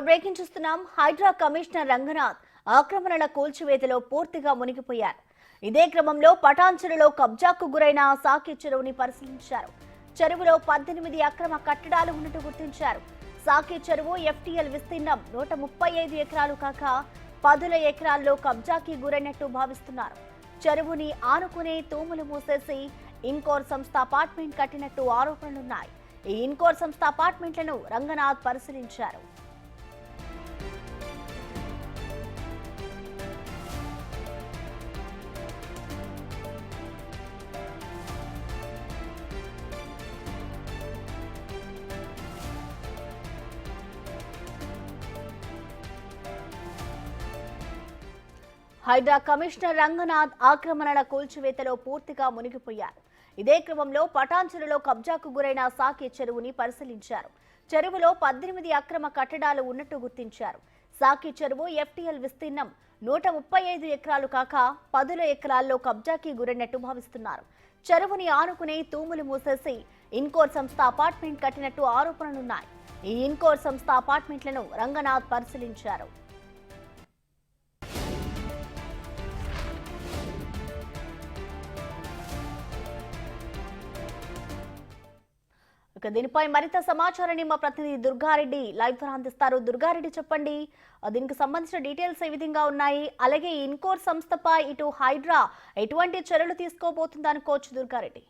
Breaking చూస్తున్నాం. Hydraa commissioner Ranganath ఆక్రమణల కూల్చివేతలో పూర్తిగా మునిగిపోయారు. ఇదే క్రమంలో పటాన్చెరులో కబ్జాకు గురైన సాకి చెరువుని పరిశీలించారు. చెరువులో 18 అక్రమ కట్టడాలు ఉన్నట్టు గుర్తించారు. సాకి చెరువు ఎఫ్టీఎల్ విస్తీర్ణం 135 ఎకరాలు కాక 10 ఎకరాల్లో కబ్జాకి గురైనట్టు భావిస్తున్నారు. చెరువుని ఆనుకునే తూములు మూసేసి ఇన్కోర్ సంస్థ అపార్ట్మెంట్ కట్టినట్టు ఆరోపణలున్నాయి. ఈ ఇన్కోర్ సంస్థ అపార్ట్మెంట్లను రంగనాథ్ పరిశీలించారు. హైడ్రా కమిషనర్ రంగనాథ్ ఆక్రమణల కూల్చివేతలో పూర్తిగా మునిగిపోయారు. ఇదే క్రమంలో పటాన్చెరులో కబ్జాకు గురైన సాకి చెరువుని పరిశీలించారు. చెరువులో 18 అక్రమ కట్టడాలు ఉన్నట్టు గుర్తించారు. సాకి చెరువు ఎఫ్టీఎల్ విస్తీర్ణం 135 ఎకరాలు కాక 10 ఎకరాల్లో కబ్జాకి గురైనట్టు భావిస్తున్నారు. చెరువుని ఆనుకునే తూములు మూసేసి ఇన్కోర్ సంస్థ అపార్ట్మెంట్ కట్టినట్టు ఆరోపణలున్నాయి. ఈ ఇన్కోర్ సంస్థ అపార్ట్మెంట్లను రంగనాథ్ పరిశీలించారు. దీనిపై మరింత సమాచారాన్ని మా ప్రతినిధి దుర్గారెడ్డి లైవ్ ద్వారా అందిస్తారు. దుర్గారెడ్డి, చెప్పండి, దీనికి సంబంధించిన డీటెయిల్స్ ఏ విధంగా ఉన్నాయి? అలాగే ఇన్కోర్ సంస్థపై ఇటు హైడ్రా ఎటువంటి చర్యలు తీసుకోబోతుంది అనుకోవచ్చు దుర్గారెడ్డి?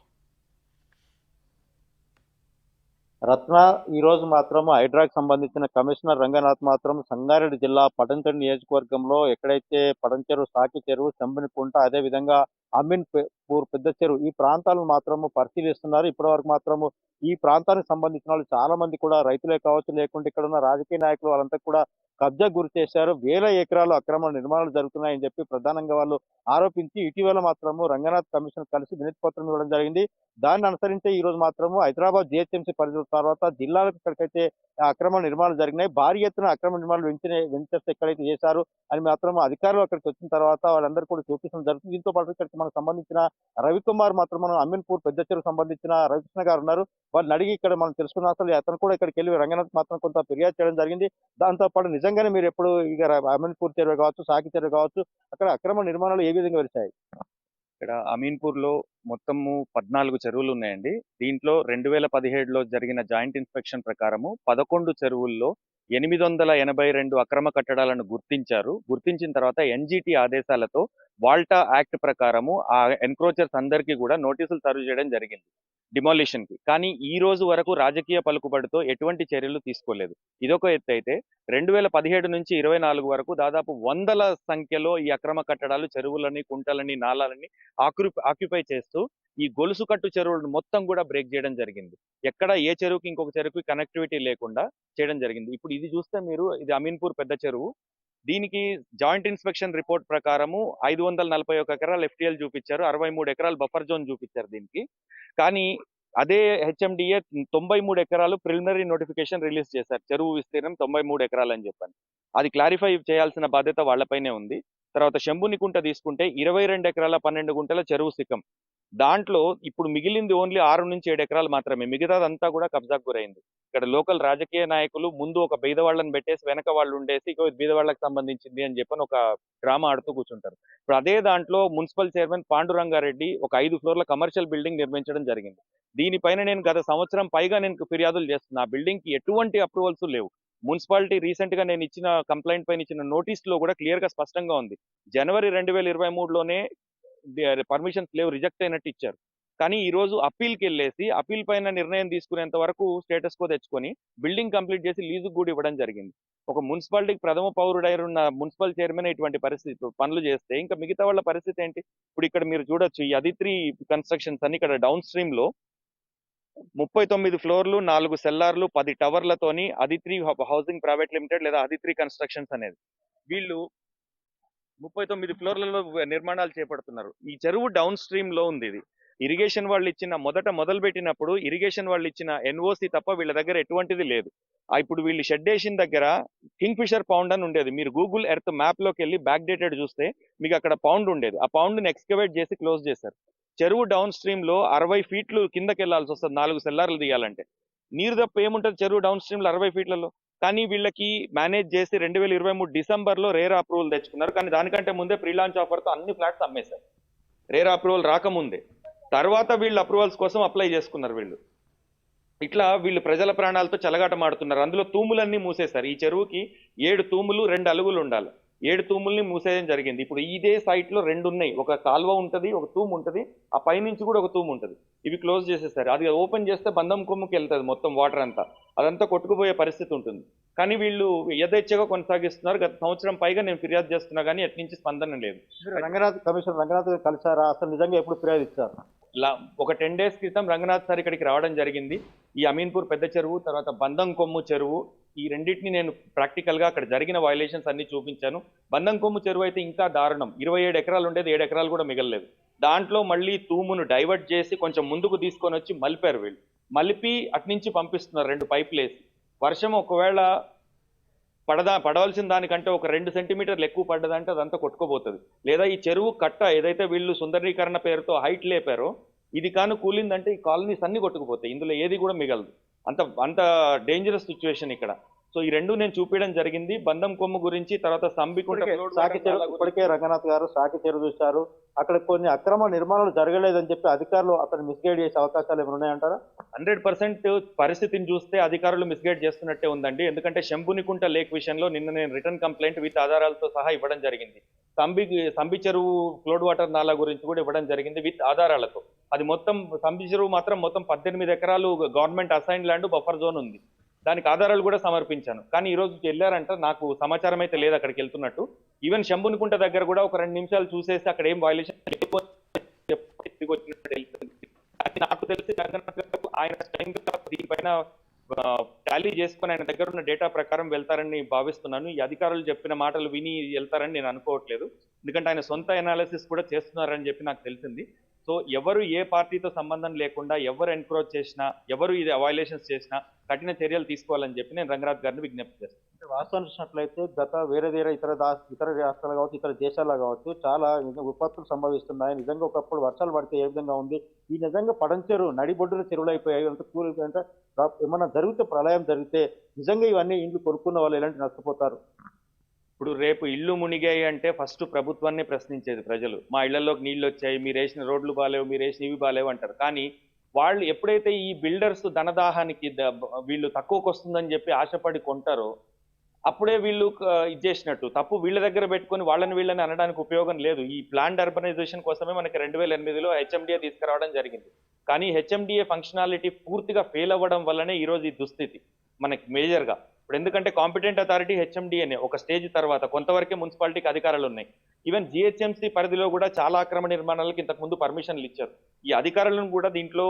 రత్న, ఈ రోజు మాత్రం హైడ్రాకి సంబంధించిన కమిషనర్ రంగనాథ్ మాత్రం సంగారెడ్డి జిల్లా పటంచెరు నియోజకవర్గంలో ఎక్కడైతే పటంచెరు, సాకి చెరువు, శంభునికుంట, అదే విధంగా అమీన్పూర్ పెద్ద చెరువు ఈ ప్రాంతాలను మాత్రము పరిశీలిస్తున్నారు. ఇప్పటి వరకు మాత్రము ఈ ప్రాంతానికి సంబంధించిన వాళ్ళు చాలా మంది కూడా రైతులే కావచ్చు, లేకుంటే ఇక్కడ ఉన్న రాజకీయ నాయకులు వాళ్ళంతా కూడా కబ్జా గురి చేశారు. వేల ఎకరాలు అక్రమ నిర్మాణాలు జరుగుతున్నాయని చెప్పి ప్రధానంగా వాళ్ళు ఆరోపించి ఇటీవల మాత్రము రంగనాథ్ కమిషన్ కలిసి వినతి పత్రం ఇవ్వడం జరిగింది. దాన్ని అనుసరించే ఈ రోజు మాత్రము హైదరాబాద్ జిహెచ్ఎంసీ పరిధి తర్వాత జిల్లాలకు ఎక్కడికైతే అక్రమ నిర్మాణాలు జరిగినాయి, భారీ ఎత్తున అక్రమ నిర్మాణాలు వెంచర్స్ ఎక్కడైతే చేశారు అని మాత్రం అధికారులు అక్కడికి వచ్చిన తర్వాత వాళ్ళందరూ కూడా చూపించడం జరుగుతుంది. దీంతో పాటు ఇక్కడికి మనకు సంబంధించిన రవికుమార్ మాత్రం మనం అమీన్పూర్ పెద్ద చెరువు సంబంధించిన రవికృష్ణ గారు ఉన్నారు. వాళ్ళని అడిగి ఇక్కడ మనం తెలుసుకున్న అసలు అతను కూడా ఇక్కడికి వెళ్ళి రంగనాథ్ మాత్రం కొంత ఫిర్యాదు చేయడం జరిగింది. దాంతో పాటు నిజంగానే మీరు ఎప్పుడు ఇక అమీన్పూర్ చెరువు కావచ్చు, సాకి చెరువు కావచ్చు, అక్కడ అక్రమ నిర్మాణాలు ఏ విధంగా వెలిశాయి? ఇక్కడ అమీన్పూర్ లో మొత్తము 14 చెరువులు ఉన్నాయండి. దీంట్లో 2017లో జరిగిన జాయింట్ ఇన్స్పెక్షన్ ప్రకారము 11 చెరువుల్లో 882 అక్రమ కట్టడాలను గుర్తించారు. గుర్తించిన తర్వాత ఎన్జిటి ఆదేశాలతో వాల్టా యాక్ట్ ప్రకారము ఆ ఎన్క్రోచర్స్ అందరికీ కూడా నోటీసులు సర్వ్ చేయడం జరిగింది డిమాలిషన్ కి. కానీ ఈ రోజు వరకు రాజకీయ పలుకుబడితో ఎటువంటి చర్యలు తీసుకోలేదు. ఇదొక ఎత్తు అయితే 2017 నుంచి 24 వరకు దాదాపు వందల సంఖ్యలో ఈ అక్రమ కట్టడాలు చెరువులని, కుంటలని, నాలాలని ఆక్యుపై చేస్తూ ఈ గొలుసు కట్టు చెరువులను మొత్తం కూడా బ్రేక్ చేయడం జరిగింది. ఎక్కడ ఏ చెరువుకి ఇంకొక చెరువుకి కనెక్టివిటీ లేకుండా చేయడం జరిగింది. ఇప్పుడు ఇది చూస్తే మీరు, ఇది అమీన్పూర్ పెద్ద చెరువు. దీనికి జాయింట్ ఇన్స్పెక్షన్ రిపోర్ట్ ప్రకారము 541 ఎకరాలు ఎఫ్టీఎల్ చూపించారు, 63 ఎకరాలు బఫర్ జోన్ చూపించారు దీనికి. కానీ అదే హెచ్ఎండిఏ 93 ఎకరాలు ప్రిలిమినరీ నోటిఫికేషన్ రిలీజ్ చేశారు. చెరువు విస్తీర్ణం 93 ఎకరాలు అని చెప్పని. అది క్లారిఫై చేయాల్సిన బాధ్యత వాళ్లపైనే ఉంది. తర్వాత శంభునికుంట తీసుకుంటే 22 ఎకరాల 12 గుంటల చెరువు శిఖం. దాంట్లో ఇప్పుడు మిగిలింది ఓన్లీ 6 నుంచి 7 ఎకరాలు మాత్రమే. మిగతాదంతా కూడా కబ్జాకు గురైంది. ఇక్కడ లోకల్ రాజకీయ నాయకులు ముందు ఒక బీదవాళ్ళని పెట్టేసి వెనక వాళ్ళు ఉండేసి బీదవాళ్ళకి సంబంధించింది అని చెప్పని ఒక డ్రామా ఆడుతూ కూర్చుంటారు. ఇప్పుడు అదే దాంట్లో మున్సిపల్ చైర్మన్ పాండురంగారెడ్డి ఒక 5 ఫ్లోర్ల కమర్షియల్ బిల్డింగ్ నిర్మించడం జరిగింది. దీనిపైన నేను గత సంవత్సరం పైగా నేను ఫిర్యాదులు చేస్తున్నా. ఆ బిల్డింగ్ కి ఎటువంటి అప్రూవల్స్ లేవు. మున్సిపాలిటీ రీసెంట్ గా నేను ఇచ్చిన కంప్లైంట్ పైన ఇచ్చిన నోటీస్ లో కూడా క్లియర్ గా స్పష్టంగా ఉంది. జనవరి 2023లోనే పర్మిషన్స్ లేవు, రిజెక్ట్ అయినట్టు ఇచ్చారు. కానీ ఈ రోజు అప్పీల్కి వెళ్ళేసి అప్పీల్ పైన నిర్ణయం తీసుకునేంత వరకు స్టేటస్ కో తెచ్చుకొని బిల్డింగ్ కంప్లీట్ చేసి లీజుకు కూడా ఇవ్వడం జరిగింది. ఒక మున్సిపాలిటీకి ప్రథమ పౌరుడైన మున్సిపల్ చైర్మన్ ఇటువంటి పరిస్థితి పనులు చేస్తే ఇంకా మిగతా వాళ్ళ పరిస్థితి ఏంటి? ఇప్పుడు ఇక్కడ మీరు చూడొచ్చు, ఈ అదిత్రి కన్స్ట్రక్షన్స్ అని ఇక్కడ డౌన్ స్ట్రీమ్ లో 39 ఫ్లోర్లు, 4 సెల్లార్లు, 10 టవర్లతోని అదిత్రి హౌసింగ్ ప్రైవేట్ లిమిటెడ్ లేదా అదిత్రి కన్స్ట్రక్షన్స్ అనేది వీళ్ళు 39 ఫ్లోర్లలో నిర్మాణాలు చేపడుతున్నారు. ఈ చెరువు డౌన్ స్ట్రీమ్ లో ఉంది. ఇది ఇరిగేషన్ వాళ్ళు ఇచ్చిన మొదలు పెట్టినప్పుడు ఇరిగేషన్ వాళ్ళు ఇచ్చిన ఎన్ఓసి తప్ప వీళ్ళ దగ్గర ఎటువంటిది లేదు. ఇప్పుడు వీళ్ళు షెడ్ వేసిన దగ్గర కింగ్ ఫిషర్ పౌండ్ అని ఉండేది. మీరు గూగుల్ ఎర్త్ మ్యాప్ లోకి వెళ్ళి బ్యాక్ డేటెడ్ చూస్తే మీకు అక్కడ పౌండ్ ఉండేది. ఆ పౌండ్ ని ఎక్స్కవేట్ చేసి క్లోజ్ చేశారు. చెరువు డౌన్ స్ట్రీమ్ లో 60 ఫీట్లు కిందకి వెళ్లాల్సి వస్తుంది 4 సెల్లార్లు దిగాలంటే. నీరు తప్ప ఏముంటది చెరువు డౌన్ స్ట్రీమ్ లో 60 ఫీట్లలో? కానీ వీళ్ళకి మేనేజ్ చేసి 2023 డిసెంబర్లో రేరా అప్రూవల్ తెచ్చుకున్నారు. కానీ దానికంటే ముందే ప్రీ లాంచ్ ఆఫర్తో అన్ని ఫ్లాట్స్ అమ్మేశారు రేరా అప్రూవల్ రాకముందే. తర్వాత వీళ్ళు అప్రూవల్స్ కోసం అప్లై చేసుకున్నారు వీళ్ళు. ఇట్లా వీళ్ళు ప్రజల ప్రాణాలతో చెలగాటమాడుతున్నారు. అందులో తూములన్నీ మూసేశారు. ఈ చెరువుకి 7 తూములు 2 అలుగులు ఉండాలి. 7 తూముల్ని మూసేయడం జరిగింది. ఇప్పుడు ఇదే సైట్ లో 2 ఉన్నాయి. ఒక కాల్వ ఉంటది, ఒక తూము ఉంటది, ఆ పైనుంచి కూడా ఒక తూము ఉంటది. ఇవి క్లోజ్ చేసేసారు. అది ఓపెన్ చేస్తే బంధం కొమ్ముకి వెళ్తుంది మొత్తం వాటర్ అంతా. అదంతా కొట్టుకుపోయే పరిస్థితి ఉంటుంది. కానీ వీళ్ళు యథేచ్ఛగా కొనసాగిస్తున్నారు. గత సంవత్సరం పైగా నేను ఫిర్యాదు చేస్తున్నా కానీ ఎట్నుంచి స్పందన లేదు. కమిషనర్ రంగనాథ్ గారు కలిసారా? అసలు నిజంగా ఎప్పుడు ఫిర్యాదు ఇచ్చారు? ఒక 10 డేస్ క్రితం రంగనాథ్ సార్ ఇక్కడికి రావడం జరిగింది. ఈ అమీన్పూర్ పెద్ద చెరువు, తర్వాత బంధం కొమ్ము చెరువు, ఈ రెండింటిని నేను ప్రాక్టికల్ గా అక్కడ జరిగిన వైలేషన్స్ అన్ని చూపించాను. బంధం కొమ్ము చెరువు అయితే ఇంకా దారుణం. 27 ఎకరాలు ఉండేది, 7 ఎకరాలు కూడా మిగలలేదు. దాంట్లో మళ్ళీ తూమును డైవర్ట్ చేసి కొంచెం ముందుకు తీసుకొని వచ్చి మలిపారు వీళ్ళు. మలిపి అట్నుంచి పంపిస్తున్నారు 2 పైపులు వేసి. వర్షం ఒకవేళ పడవలసిన దానికంటే ఒక 2 సెంటీమీటర్లు ఎక్కువ పడ్డదంటే అదంతా కొట్టుకోబోతుంది. లేదా ఈ చెరువు కట్ట ఏదైతే వీళ్ళు సుందరీకరణ పేరుతో హైట్ లేపారో ఇది కాను కూలిందంటే ఈ కాలనీస్ అన్ని కొట్టుకుపోతాయి. ఇందులో ఏది కూడా మిగలదు. అంత అంత డేంజరస్ సిచ్యువేషన్ ఇక్కడ. సో ఈ రెండు నేను చూపించడం జరిగింది. బంధం కొమ్ము గురించి, తర్వాత సంబికుంట సాకి చెరువు ఇప్పటికే రంగనాథ్ గారు సాకి చెరువు చూశారు. అక్కడ కొన్ని అక్రమ నిర్మాణాలు జరగలేదని చెప్పి అధికారులు అతను మిస్గైడ్ చేసే అవకాశాలు ఏమైనా ఉన్నాయంటారా? 100% పరిస్థితిని చూస్తే అధికారులు మిస్గైడ్ చేస్తున్నట్టే ఉందండి. ఎందుకంటే శంభునికుంట లేక్ విషయంలో నిన్న నేను రిటర్న్ కంప్లైంట్ విత్ ఆధారాలతో సహా ఇవ్వడం జరిగింది. సంబి చెరువు ఫ్లోడ్ వాటర్ నాలా గురించి కూడా ఇవ్వడం జరిగింది విత్ ఆధారాలతో. అది మొత్తం సంబి చెరువు మాత్రం మొత్తం 18 ఎకరాలు government assign land, buffer zone ఉంది. దానికి ఆధారాలు కూడా సమర్పించాను. కానీ ఈ రోజు వెళ్ళారంట, నాకు సమాచారం అయితే లేదు అక్కడికి వెళ్తున్నట్టు. ఈవెన్ శంభునికుంట దగ్గర కూడా ఒక 2 నిమిషాలు చూసేసి అక్కడ ఏం వైలేషన్ నాకు తెలిసి ఆయన దీనిపైన టాలీ చేసుకుని ఆయన దగ్గర ఉన్న డేటా ప్రకారం వెళ్తారని భావిస్తున్నాను. ఈ అధికారులు చెప్పిన మాటలు విని వెళ్తారని నేను అనుకోవట్లేదు. ఎందుకంటే ఆయన సొంత ఎనాలిసిస్ కూడా చేస్తున్నారని చెప్పి నాకు తెలిసింది. సో ఎవరు ఏ పార్టీతో సంబంధం లేకుండా ఎవరు ఎన్క్రోచ్ చేసినా, ఎవరు ఇది వైలేషన్స్ చేసినా కఠిన చర్యలు తీసుకోవాలని చెప్పి నేను రంగనాథ్ గారిని విజ్ఞప్తి చేస్తాను. వాస్తవాన్ని చూసినట్లయితే గత వేరే ఇతర రాష్ట్రాలు కావచ్చు, ఇతర దేశాల్లో కావచ్చు, చాలా విపత్తులు సంభవిస్తున్నాయి. నిజంగా ఒకప్పుడు వర్షాలు పడితే ఏ విధంగా ఉంది, ఈ నిజంగా పడంచెరు నడిబొడ్డున చెరువులు అయిపోయాయి. అంత కూలి అంటే ఏమన్నా జరిగితే, ప్రళయం జరిగితే నిజంగా ఇవన్నీ ఇండ్లు కొనుక్కున్న వాళ్ళు ఎలాంటి నష్టపోతారు? ఇప్పుడు రేపు ఇల్లు మునిగాయి అంటే ఫస్ట్ ప్రభుత్వాన్ని ప్రశ్నించేది ప్రజలు. మా ఇళ్లలోకి నీళ్లు వచ్చాయి, మీరు వేసిన రోడ్లు బాలేవు, మీరు వేసిన ఇవి బాలేవు అంటారు. కానీ వాళ్ళు ఎప్పుడైతే ఈ బిల్డర్స్ ధనదాహానికి వీళ్ళు తక్కువకు వస్తుందని చెప్పి ఆశపడి కొంటారో అప్పుడే వీళ్ళు ఇది చేసినట్టు. తప్పు వీళ్ళ దగ్గర పెట్టుకొని వీళ్ళని అనడానికి ఉపయోగం లేదు. ఈ ప్లాన్డ్ అర్బనైజేషన్ కోసమే మనకి 2008లో హెచ్ఎండిఏ తీసుకురావడం జరిగింది. కానీ హెచ్ఎండిఏ ఫంక్షనాలిటీ పూర్తిగా ఫెయిల్ అవ్వడం వల్లనే ఈరోజు ఈ దుస్థితి మనకి మేజర్గా. ఇప్పుడు ఎందుకంటే కాంపిటెంట్ అథారిటీ హెచ్ఎండిఏనే ఒక స్టేజ్ తర్వాత, కొంతవరకే మున్సిపాలిటీకి అధికారాలు ఉన్నాయి. ఈవెన్ జిహెచ్ఎంసీ పరిధిలో కూడా చాలా అక్రమ నిర్మాణాలకు ఇంతకుముందు పర్మిషన్లు ఇచ్చారు. ఈ అధికారులను కూడా దీంట్లో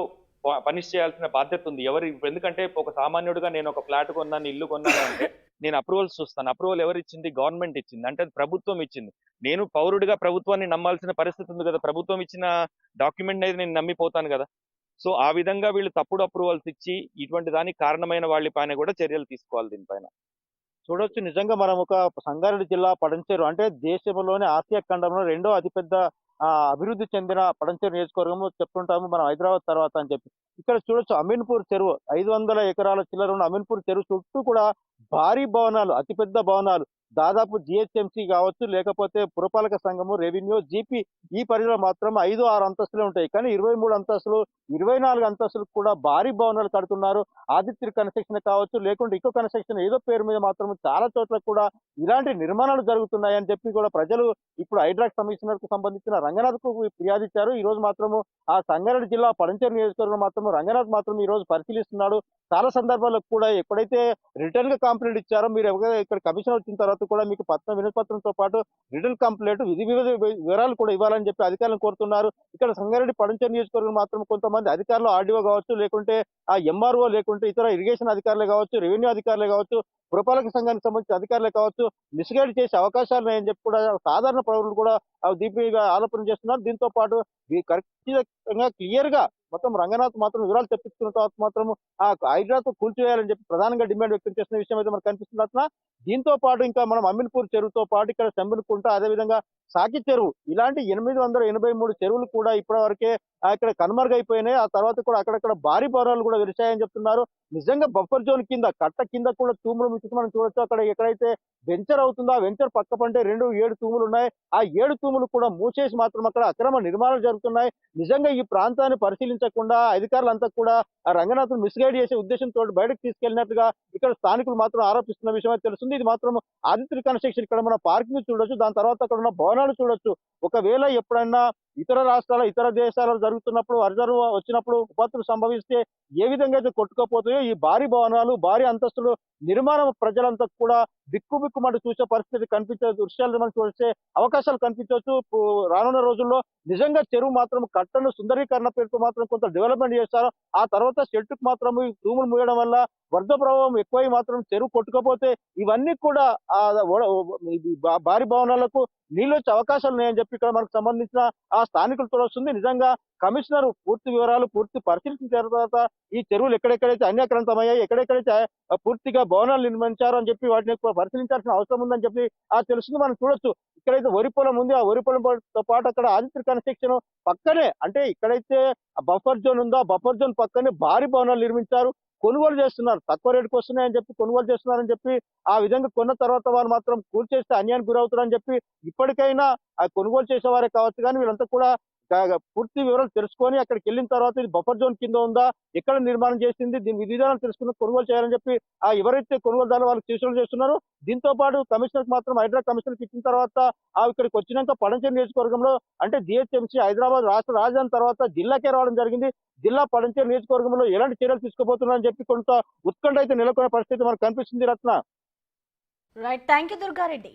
పనిష్ చేయాల్సిన బాధ్యత ఉంది. ఎందుకంటే ఒక సామాన్యుడిగా నేను ఒక ఫ్లాట్ కొన్నాను, ఇల్లు కొన్నాను అంటే నేను అప్రూవల్స్ చూస్తాను. అప్రూవల్ ఎవరు ఇచ్చింది? గవర్నమెంట్ ఇచ్చింది. అంటే ప్రభుత్వం ఇచ్చింది. నేను పౌరుడిగా ప్రభుత్వాన్ని నమ్మాల్సిన పరిస్థితి ఉంది కదా. ప్రభుత్వం ఇచ్చిన డాక్యుమెంట్ అనేది నేను నమ్మిపోతాను కదా. సో ఆ విధంగా వీళ్ళు తప్పుడు అప్రూవల్స్ ఇచ్చి ఇటువంటి దానికి కారణమైన వాళ్ళ పైన కూడా చర్యలు తీసుకోవాలి. దీనిపైన చూడొచ్చు. నిజంగా మనం ఒక సంగారెడ్డి జిల్లా పడంచేరు అంటే దేశంలోనే ఆసియా ఖండంలో 2వ అతిపెద్ద అభివృద్ధి చెందిన పడంచేరు నియోజకవర్గము చెప్తుంటాము మనం హైదరాబాద్ తర్వాత అని చెప్పి. ఇక్కడ చూడొచ్చు అమీన్పూర్ చెరువు 500 ఎకరాల చిల్లర ఉన్న అమీన్పూర్ చెరువు చుట్టూ కూడా భారీ భవనాలు, అతిపెద్ద భవనాలు, దాదాపు జిహెచ్ఎంసీ కావచ్చు, లేకపోతే పురపాలక సంఘము, రెవెన్యూ, జీపీ ఈ పరిధిలో మాత్రం 5-6 అంతస్తులే ఉంటాయి. కానీ 23 అంతస్తులు, 24 అంతస్తులకు కూడా భారీ భవనాలు కడుతున్నారు. ఆదిత్య కన్స్ట్రక్షన్ కావచ్చు, లేకుంటే ఇకో కన్స్ట్రక్షన్ ఏదో పేరు మీద మాత్రం చాలా చోట్ల కూడా ఇలాంటి నిర్మాణాలు జరుగుతున్నాయని చెప్పి కూడా ప్రజలు ఇప్పుడు హైడ్రాక్స్ కమిషనర్ కు సంబంధించిన రంగనాథ్ కు ఫిర్యాదు ఇచ్చారు. ఈ రోజు మాత్రము ఆ సంగారెడ్డి జిల్లా పడంచేరు నియోజకవర్గం మాత్రం రంగనాథ్ మాత్రం ఈ రోజు పరిశీలిస్తున్నాడు. చాలా సందర్భాల్లో కూడా ఎప్పుడైతే రిటర్న్ గా కంప్లైంట్ ఇచ్చారో, మీరు ఇక్కడ కమిషనర్ వచ్చిన తర్వాత కూడా మీకు వినతిపత్రంతో పాటు రిటర్న్ కంప్లైంట్ వివరాలు కూడా ఇవ్వాలని చెప్పి అధికారులను కోరుతున్నారు. ఇక్కడ సంగారెడ్డి పడంచేరు నియోజకవర్గం మాత్రం కొంతమంది అధికారులు, ఆర్డీఓ కావచ్చు, లేకుంటే ఆ ఎంఆర్ఓ, లేకుంటే ఇతర ఇరిగేషన్ అధికారులే కావచ్చు, రెవెన్యూ అధికారులే కావచ్చు, పురపాలక సంఘానికి సంబంధించిన అధికారులే కావచ్చు, మిస్గైడ్ చేసే అవకాశాలు ఉన్నాయని చెప్పి కూడా సాధారణ పౌరులు కూడా దీనిగా ఆరోపణ చేస్తున్నారు. దీంతో పాటు ఖచ్చితంగా క్లియర్ గా మొత్తం రంగనాథ్ మాత్రం వివరాలు తెప్పించుకున్న తర్వాత మాత్రం ఆ హైడ్రాతో కూల్చివేయాలని చెప్పి ప్రధానంగా డిమాండ్ వ్యక్తం చేసిన విషయం అయితే మనకు కనిపిస్తున్నట్ల. దీంతో పాటు ఇంకా మనం అమీన్పూర్ చెరువుతో పాటు ఇక్కడ శంభునికుంట, అదేవిధంగా సాకి చెరువు, ఇలాంటి 883 చెరువులు కూడా ఇప్పటి వరకే ఇక్కడ కనుమరుగైపోయినాయి. ఆ తర్వాత కూడా అక్కడక్కడ భారీ భవనాలు కూడా వెలిశాయని చెప్తున్నారు. నిజంగా బఫర్ జోన్ కింద కట్ట కింద కూడా తూములు మిచ్చి మనం చూడొచ్చు. అక్కడ ఎక్కడైతే వెంచర్ అవుతుందో ఆ వెంచర్ పక్క పంటే 7 తూములు ఉన్నాయి. ఆ 7 తూములు కూడా మూసేసి మాత్రం అక్కడ అక్రమ నిర్మాణాలు జరుగుతున్నాయి. నిజంగా ఈ ప్రాంతాన్ని పరిశీలించకుండా అధికారులంతా కూడా ఆ రంగనాథ్ను మిస్గైడ్ చేసే ఉద్దేశంతో బయటకు తీసుకెళ్లినట్టుగా ఇక్కడ స్థానికులు మాత్రం ఆరోపిస్తున్న విషయం అయితే తెలుస్తుంది. ఇది మాత్రం ఆదిత్య కన్స్ట్రక్షన్ ఇక్కడ మన పార్కింగ్ చూడొచ్చు. దాని తర్వాత అక్కడ ఉన్న భవనాలు చూడొచ్చు. ఒకవేళ ఎప్పుడైనా ఇతర రాష్ట్రాల ఇతర దేశాలలో జరుగుతున్నప్పుడు వరదలు వచ్చినప్పుడు విపత్తులు సంభవిస్తే ఏ విధంగా అయితే కొట్టుకోపోతాయో ఈ భారీ భవనాలు భారీ అంతస్తులు నిర్మాణం ప్రజలంతా కూడా బిక్కుబిక్కుమంటూ చూసే పరిస్థితి కనిపించే దృశ్యాలు మనం చూసే అవకాశాలు కనిపించవచ్చు. రానున్న రోజుల్లో నిజంగా చెరువు మాత్రం కట్టను సుందరీకరణ పేరుతో మాత్రం కొంత డెవలప్మెంట్ చేస్తారు. ఆ తర్వాత చెట్టుకు మాత్రం ఈ తూములు మూయడం వల్ల వరద ప్రభావం ఎక్కువై మాత్రం చెరువు కొట్టుకపోతే ఇవన్నీ కూడా ఆ భారీ భవనాలకు నీళ్ళు వచ్చే అవకాశాలు ఉన్నాయని చెప్పి ఇక్కడ మనకు సంబంధించిన ఆ స్థానికులతో వస్తుంది. నిజంగా కమిషనర్ పూర్తి వివరాలు పూర్తి పరిశీలించిన తర్వాత ఈ చెరువులు ఎక్కడెక్కడైతే అన్యాక్రాంతమయ్యాయి, ఎక్కడెక్కడైతే పూర్తిగా భవనాలు నిర్మించారు అని చెప్పి వాటిని పరిశీలించాల్సిన అవసరం ఉందని చెప్పి తెలుస్తుంది. మనం చూడొచ్చు ఇక్కడైతే వరి పొలం ఉంది. ఆ వరి పొలంతో పాటు అక్కడ ఆదిత్య కన్స్ట్రక్షన్ పక్కనే అంటే ఇక్కడైతే బఫర్ జోన్ ఉందో ఆ బఫర్ జోన్ పక్కనే భారీ భవనాలు నిర్మించారు. కొనుగోలు చేస్తున్నారు. తక్కువ రేటుకు వస్తున్నాయని చెప్పి కొనుగోలు చేస్తున్నారని చెప్పి ఆ విధంగా కొన్న తర్వాత వాళ్ళు మాత్రం కూల్చేస్తే అన్యాయానికి గురవుతారని చెప్పి ఇప్పటికైనా ఆ కొనుగోలు చేసేవారే కావచ్చు కానీ వీళ్ళంతా కూడా పూర్తి వివరాలు తెలుసుకొని అక్కడికి వెళ్ళిన తర్వాత ఇది బఫర్ జోన్ కింద ఉందా, ఎక్కడ నిర్మాణం చేసింది, దీని విధి విధానాలు తెలుసుకుని కొనుగోలు చేయాలని చెప్పి ఆ ఎవరైతే కొనుగోలుదారులు వాళ్ళకి సూచనలు చేస్తున్నారో దీంతో పాటు కమిషనర్ మాత్రం హైదరాబాద్ కమిషనర్కి ఇచ్చిన తర్వాత ఇక్కడికి వచ్చినాక పడంచేరు నియోజకవర్గంలో అంటే జిహెచ్ఎంసీ హైదరాబాద్ రాష్ట్ర రాజధాని తర్వాత జిల్లాకే రావడం జరిగింది. జిల్లా పడంచేరు నియోజకవర్గంలో ఎలాంటి చర్యలు తీసుకోబోతున్నారని చెప్పి కొంత ఉత్కంఠ అయితే నెలకొనే పరిస్థితి మనకు కనిపిస్తుంది. రత్న రైట్, థ్యాంక్ యూ దుర్గారెడ్డి.